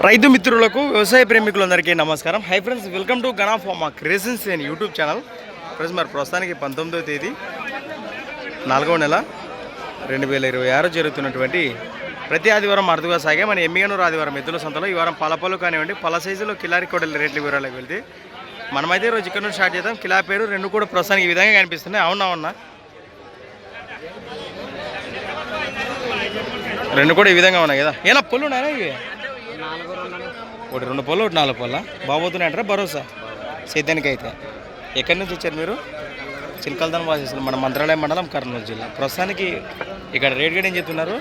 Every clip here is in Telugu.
రైతు మిత్రులకు వ్యవసాయ ప్రేమికులందరికీ నమస్కారం. Hi friends, welcome to Gana pharma creations and YouTube channel. Friends, మరి ప్రస్తుతానికి 19వ తేదీ 4వ నెల 2026 జరుగుతున్నటువంటి ప్రతి ఆదివారం అరుదుగా సాగే మన ఎమ్మిగనూరు ఆదివారం ఎద్దుల సంతలో ఈ వారం పలపలు కానివ్వండి, పల సైజులో కిలారి కోడలి రేట్ల వివరాలకు వెళ్తే మనమైతే రోజు ఇక్కడ నుంచి స్టార్ట్ చేద్దాం. కిలా పేరు రెండు కూడా ప్రస్తుతానికి ఈ విధంగా కనిపిస్తున్నాయి. అవునా రెండు కూడా ఈ విధంగా ఉన్నాయి కదా. ఏనా పొల్లు ఉన్నాయా ఇవి? ఒకటి 2 పొల్లు, ఒకటి 4 పొల్ల బాబోతున్నాయంటారా భరోసా సేద్యానికి అయితే. ఎక్కడి నుంచి వచ్చారు మీరు? చిల్కల్దాన్ వాసేస్తారు, మన మంత్రాలయం మండలం, కర్నూలు జిల్లా. ప్రస్తుతానికి ఇక్కడ రేట్ గడ ఏం చెప్తున్నారు?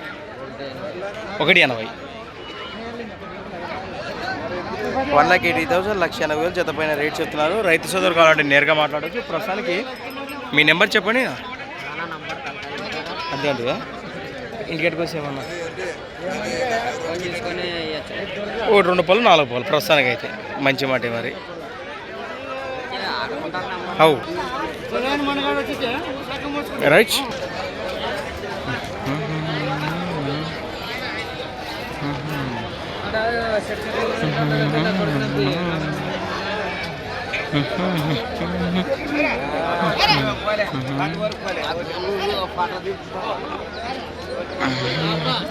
180. 1,80,000 1,80,000 జత పైన రేట్ చెప్తున్నారు. రైతు సోదరు కావాలంటే నేరుగా మాట్లాడవచ్చు. ప్రస్తుతానికి మీ నెంబర్ చెప్పండి. అంతే అంటుగా ఇంటికెట్టుకు వచ్చేమన్నా ఒకటి 2 పొలు 4 పొలు ప్రస్తుతానికి అయితే మంచి మాట. మరి అవు రైట్.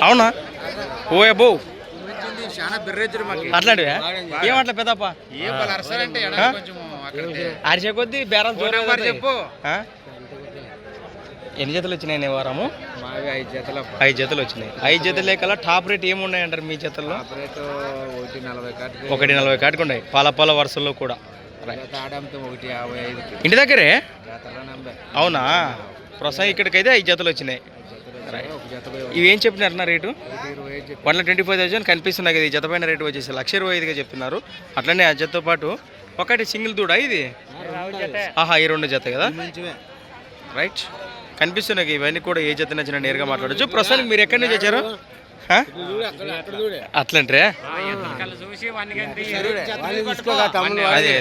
అవునా? ఓ అబ్బో అట్లాంటివా? ఏమట్లా పెద్దప్ప అరిసే కొద్దీ బేరం చెప్పు. ఎన్ని జతలు వచ్చినాయి ఈ వారము? 5 జతలు వచ్చినాయి. 5 జతలు లేకల్లా టాప్ రేట్ ఏమున్నాయంటారు మీ జతల్లో? 140 కాటికి ఉన్నాయి. పాల వరుసల్లో కూడా. ఇంటి దగ్గరే? అవునా? ప్రస్తుతం ఇక్కడికైతే 5 జతలు వచ్చినాయి. ఇవి ఏం చెప్పినారన్న రేటు? 1,25,000 కనిపిస్తున్నాయి కదా. ఈ జత పైన రేటు వచ్చేసి 1,25,000గా చెప్తున్నారు. అట్లనే ఆ జతతో పాటు ఒకటి సింగిల్ దూడ ఇది. ఆహా, ఈ 2 జత కదా. రైట్, కనిపిస్తున్నాయి. ఇవన్నీ కూడా ఏ జత నచ్చినా నేరుగా మాట్లాడచ్చు. ప్రస్తుతానికి మీరు ఎక్కడి నుంచి వచ్చారు? అట్లంటే అదే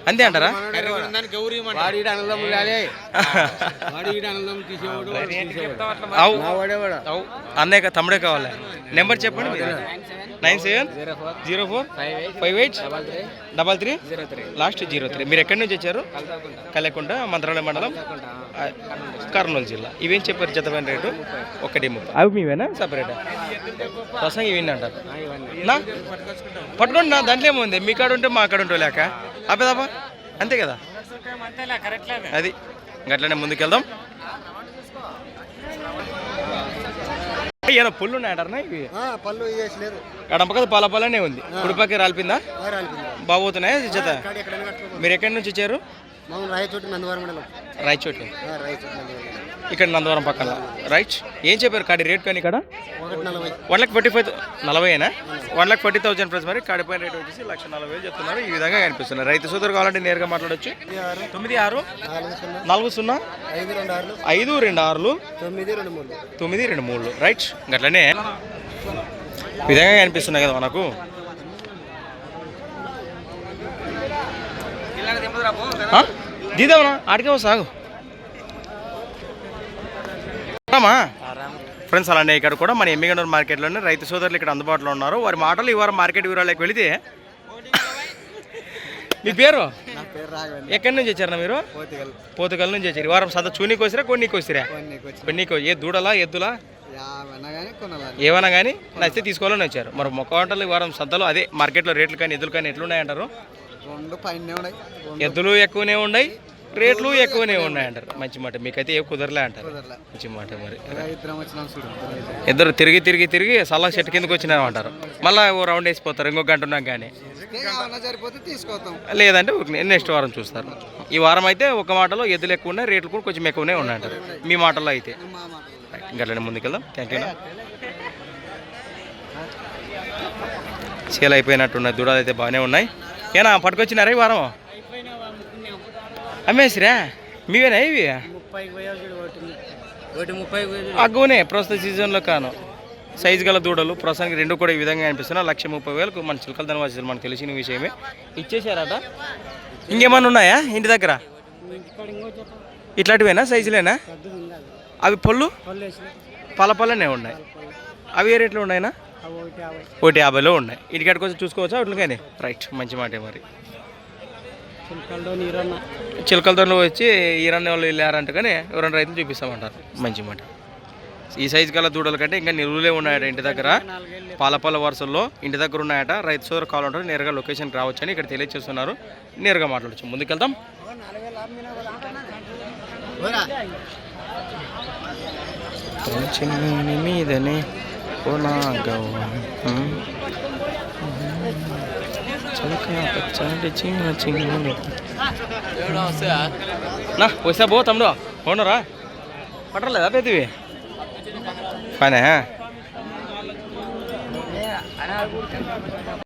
అంతే అంటారా? అన్నయ్య తమ్ముడే కావాలి. నెంబర్ చెప్పండి. 97045833 లాస్ట్ 03. మీరు ఎక్కడి నుంచి వచ్చారు? కల్లెకుంట, మంత్రాలయం మండలం, కర్నూలు జిల్లా. ఇవేం చెప్పారు జత పైన రేటు? 130. అవి మీవేనా సపరేటా? ప్రసంగం ఇవన్నీ అంటారు నా పట్టుకోండి. నా దాంట్లో ఏముంది? మీ కాడ ఉంటే మా కాడ ఉంటే లేక అబ్బేదాపా అంతే కదా. అది గట్లనే ముందుకెళ్దాం. ఏమో పుల్లు ఉన్నాయంటారా ఇవి? ఎడమ కదా పాలనే ఉంది. కుడిపక్క రాలిపిందా? బాగోతున్నాయా జత? మీరు ఎక్కడి నుంచి వచ్చారు? రాయచోటి, ఇక్కడ నందవరం పక్కన. రైట్, ఏం చెప్పారు కాడి రేట్? కానీ ఇక్కడ 1,45,000 40 1,40,000 ప్లస్. మరి కాడిపైన రేట్ వచ్చేసి 1,40,000 చెప్తున్నారు. ఈ విధంగా కనిపిస్తున్నారు. రైతు సోదరు కావాలంటే నేరుగా మాట్లాడవచ్చు. 9640526923. రైట్, గట్లనే విధంగా కనిపిస్తున్నాయి కదా మనకు. దీదామన్నా ఆడికే సాగు ఫ్రెండ్స్. అలానే ఇక్కడ కూడా మన ఎమ్మిగనూరు మార్కెట్లోనే రైతు సోదరులు ఇక్కడ అందుబాటులో ఉన్నారు. వారి మాటలు ఈ వారం మార్కెట్ వివరాలకు వెళితే, మీ పేరు? ఎక్కడి నుంచి వచ్చారన్నా మీరు? పోతుగల్ నుంచి వచ్చారు. ఈ వారం సదా చూనీకి వచ్చిరా కొన్నికి వచ్చిరా? కొన్నికి. ఏ దూడలా ఎద్దులా ఏమన్నా కానీ నచ్చితే తీసుకోవాలని వచ్చారు. మరి మొక్క వంటలు ఈ వారం సంతలో అదే మార్కెట్లో రేట్లు కానీ ఎద్దులు కానీ ఎట్లున్నాయంటారు? ఎద్దులు ఎక్కువనే ఉన్నాయి, రేట్లు ఎక్కువనే ఉన్నాయంటారు. మంచి మాట. మీకైతే ఏ కుదరలే అంటారు. మంచి మాట. మరి ఇద్దరు తిరిగి సల్లా చెట్టు కిందకి వచ్చినామంటారు. మళ్ళీ ఓ రౌండ్ వేసిపోతారు. ఇంకొక గంట ఉన్నాం కానీ, లేదంటే నెక్స్ట్ వారం చూస్తారు. ఈ వారం అయితే ఒక మాటలో ఎద్దులు ఎక్కువ ఉన్నాయి, రేట్లు కూడా కొంచెం ఎక్కువనే ఉన్నాయంటారు మీ మాటల్లో అయితే. ఇంకట్లనే ముందుకెళ్దాం. Thank you. సేల్ అయిపోయినట్టున్నాయి. దూడలు అయితే బాగానే ఉన్నాయి. ఏనా పట్టుకొచ్చినారా ఈ వారం? అమ్మేసిరా? మీవేనా ఇవి? అగ్గునే ప్రస్తుత సీజన్లో కాను సైజు గల దూడలు ప్రస్తుతానికి రెండు కూడా ఈ విధంగా అనిపిస్తున్నాయి. 1,30,000 మన చిలకల వాసులు మనకు తెలిసిన విషయమే. ఇచ్చేసారట. ఇంకేమన్నా ఉన్నాయా ఇంటి దగ్గర? ఇట్లాంటివేనా? సైజులేనా? అవి పళ్ళు పల్లనే ఉన్నాయి. అవి ఏ రేట్లో ఉన్నాయినా? 150లో ఉన్నాయి. ఇంటికాడికి వచ్చి చూసుకోవచ్చా వాటికైనా? రైట్, మంచి మాట. మరి చిలకలతో వచ్చి ఈరన్న వాళ్ళు వెళ్ళారంట, కానీ ఎవరైనా రైతులు చూపిస్తామంటారు. మంచి మాట. ఈ సైజు కల దూడల కంటే ఇంకా నిలువులే ఉన్నాయట ఇంటి దగ్గర. పాలపల్ల వరుసల్లో ఇంటి దగ్గర ఉన్నాయట. రైతు సోదరు కావాలంటారు, నేరుగా లొకేషన్కి రావచ్చు అని ఇక్కడ తెలియజేస్తున్నారు. నేరుగా మాట్లాడచ్చు. ముందుకెళ్తాం. మీదనే నా వస్తా పో తమ్ముడు. అవునరా పట్టలేదా పెద్దవి పనే?